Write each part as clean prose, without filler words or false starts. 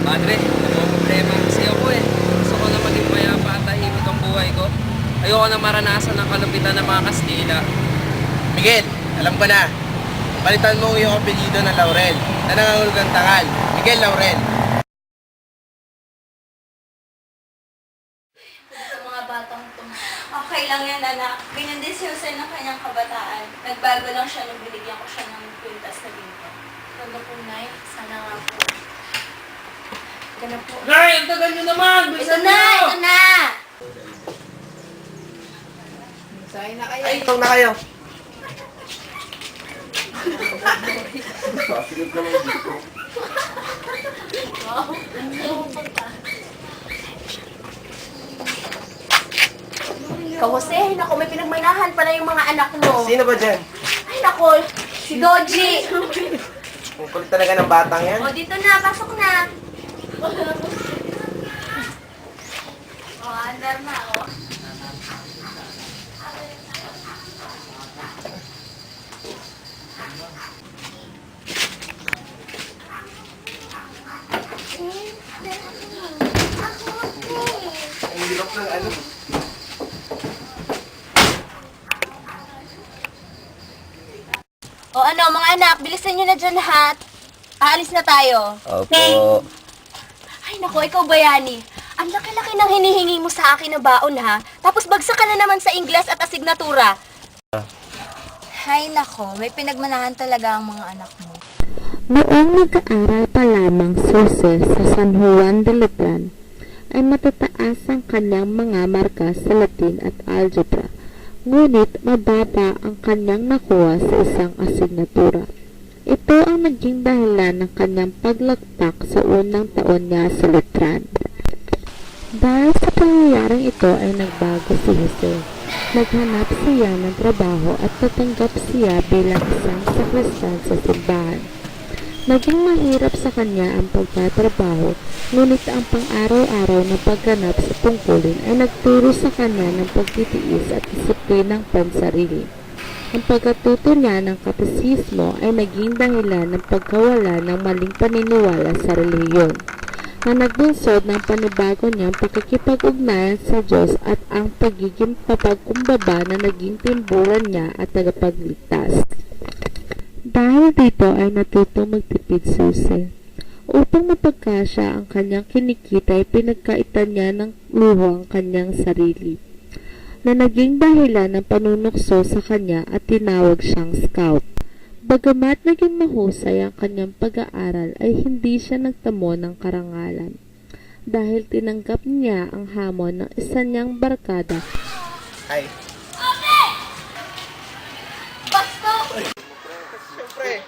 Padre, may problema kasi ako eh. Gusto ko na maging mayapa at tahimik ang buhay ko. Ayoko na maranasan ang kalupitan ng mga Kastila. Miguel, alam ko na. Palitan mo yung apelyido ng Laurel na nangangulugang tangal. Miguel Laurel. Sa mga batang to. Okay lang yan, anak. Ganyan din si Jose ng kanyang kabataan. Nagbago lang siya nung binigyan ko siya ng kwintas na ginto. Ano po, Nay? Sana nga po. Ito na po. Nay, ang tagal nyo naman! Ito na! Ito na! Sahin na kayo. Ay, itong na kayo. Ikaw, Jose, naku, may pinagmanahan pala yung mga anak mo. Sino ba dyan? Ay, naku, si Doji. Ang kulit talaga ng batang yan. O, dito na, pasok na. O, andar na, o. Ang hirap ng ano. O ano, mga anak, bilisan nyo na dyan lahat. Aalis na tayo. Opo. Ay, naku, ikaw, Bayani. Ang laki-laki ng hinihingi mo sa akin na baon, ha? Tapos bagsak ka na naman sa Ingles at asignatura. Ay, nako, may pinagmanahan talaga ang mga anak mo. Noong nag-aaral pa lamang si Jose sa San Juan de Letran, ay matataas ang kanyang mga marka sa Latin at algebra, ngunit mababa ang kanyang nakuha sa isang asignatura. Ito ang naging dahilan ng kanyang paglagpak sa unang taon niya sa Letran. Dahil sa pangyayaring ito ay nagbago si Jose. Naghanap siya ng trabaho at natanggap siya bilang isang sakristan sa simbahan. Naging mahirap sa kanya ang pagtatrabaho, ngunit ang pang-araw-araw na pagganap sa tungkulin ay nagturo sa kanya ng pagtitiis at disiplinang pansarili. Ang pagkatuto niya ng katesismo ay naging dahilan ng pagkawala ng maling paniniwala sa relihiyon, na nagbunsod ng panibago niyang pagkikipag-ugnayan sa Diyos at ang pagiging papagkumbaba na naging timbulan niya at tagapagligtas. Dahil dito ay natutong magtipid si Jose. Upang mapagkasya ang kanyang kinikita ay pinagkaitan niya ng luho ang kanyang sarili, na naging dahilan ng panunukso sa kanya at tinawag siyang scout. Bagamat naging mahusay ang kanyang pag-aaral ay hindi siya nagtamo ng karangalan dahil tinanggap niya ang hamon ng isa niyang barkada. Ay. Basto! Siyempre.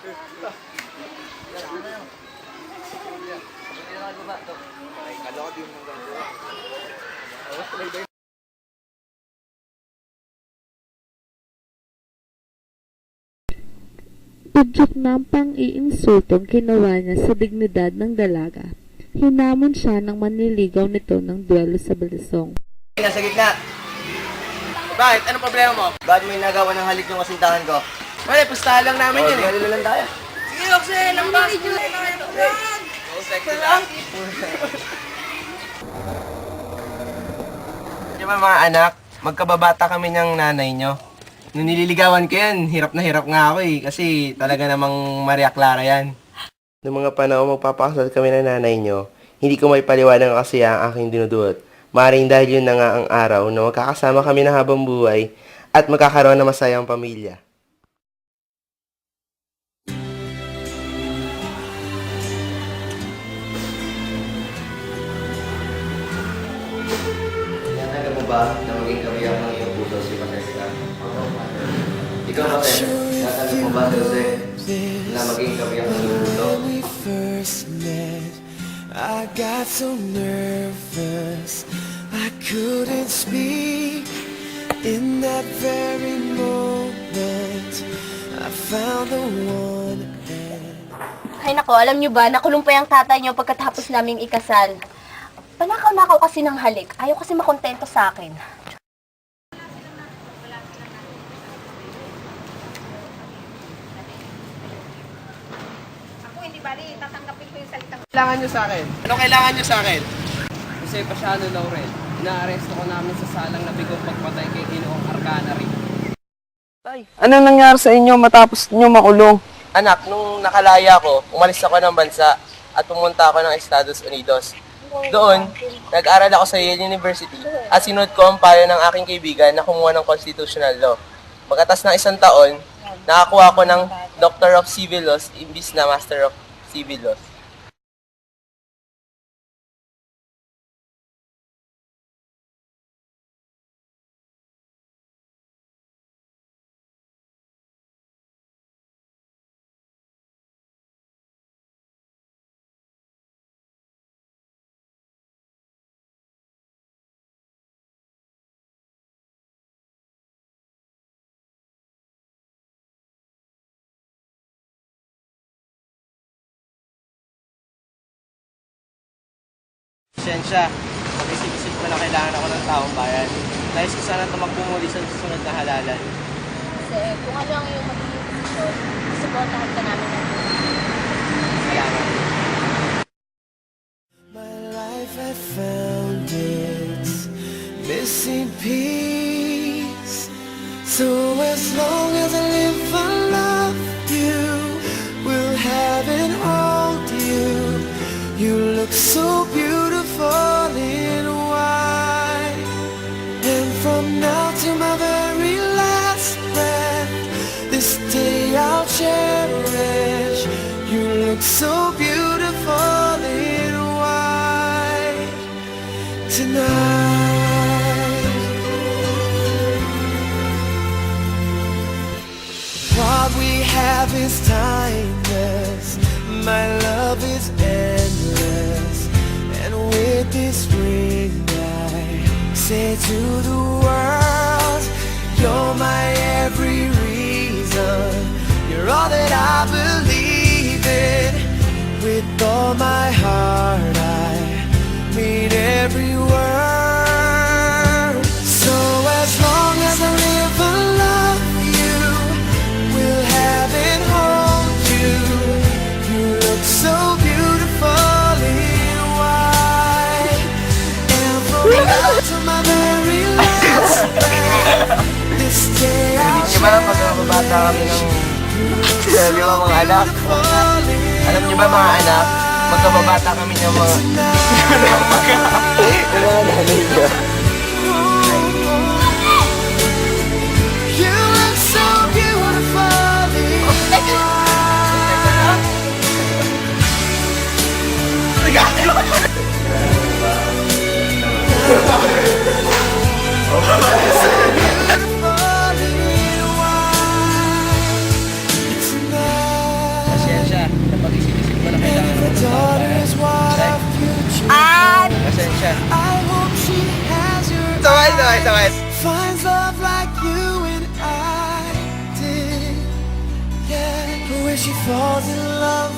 Ay, kala ko di mo gagawa. Udyok na ang pang-iinsultong ginawa niya sa dignidad ng dalaga. Hinamon siya ng manliligaw nito ng duelo sa balisong. Nasa gitna. Bakit? Anong problema mo? Bakit may nagawa ng halik yung kasintahan ko? Wala, pustahan lang namin yun eh. Malilo lang tayo. Sige, Jose, lampas. So sexy lang. Di ba mga anak, magkababata kami ng nanay nyo. Nung nililigawan ko yan, hirap na hirap nga ako eh. Kasi talaga namang Maria Clara yan. Noong mga panahon magpapakasal kami ng nanay nyo, hindi ko may paliwanag kasi ang aking dinudulot. Maring dahil yun na nga ang araw na magkakasama kami na habang buhay at magkakaroon ng masayang pamilya. Alam mo ba na maging kabiyak ng iyong puso si Patricia? Ikaw, Pater, natanong mo ba, Jose, na maging kabiyak ng iyong puso? When we first met, I got so nervous I couldn't speak. In that very moment, I found the one. Ay nako, alam niyo ba, nakulong pa yung tatay niyo pagkatapos naming ikasal. Panakaw-nakaw kasi ng halik. Ayaw kasi makontento sa akin. Kailangan nyo sa akin? Ano kailangan nyo sa akin? Jose Pasiano Laurel, inaaresto ko namin sa salang na bigong pagpatay kay Ginoong Arcana rin. Anong nangyari sa inyo matapos nyo makulong? Anak, nung nakalaya ko, umalis ako ng bansa at pumunta ako ng Estados Unidos. Doon, nag-aral ako sa Yale University at sinunod ko ang payo ng aking kaibigan na kumuha ng constitutional law. Pagkatas ng isang taon, nakakuha ko ng Doctor of Civil Laws imbis na Master of Civil Laws. Pasensya, mag-isip-isip ko na kailangan ako ng taong bayan. Dahil sa sana tumakbo muli sa susunod na halalan. Kasi kung ano ang iyong magiging desisyon, supportahan ka namin ng Salamat. My life had found its missing piece. So as long as I live, I love you. Will have and hold you. You look so beautiful in white. And from now to my very last breath, this day I'll cherish. You look so beautiful in white tonight. What we have is timeless. My love is endless. And with this ring I say to the world, you're my every reason. You're all that I believe in. With all my heart I mean every word. So as long as I live I love you. Will have and hold you. You look so beautiful in white. And from now to my very last breath, this day I'll Di ba pagkababata kami ng di ba mga anak? Alam niyo ba mga anak, magkababata kami ng mga nanay niyo. You look so beautiful in Pasensya, pag-isip-isip ko na kailangan ako ng taong bayan. Pasensya. I hope she has your Saway. finds love like you and I did. Yeah, when she falls in love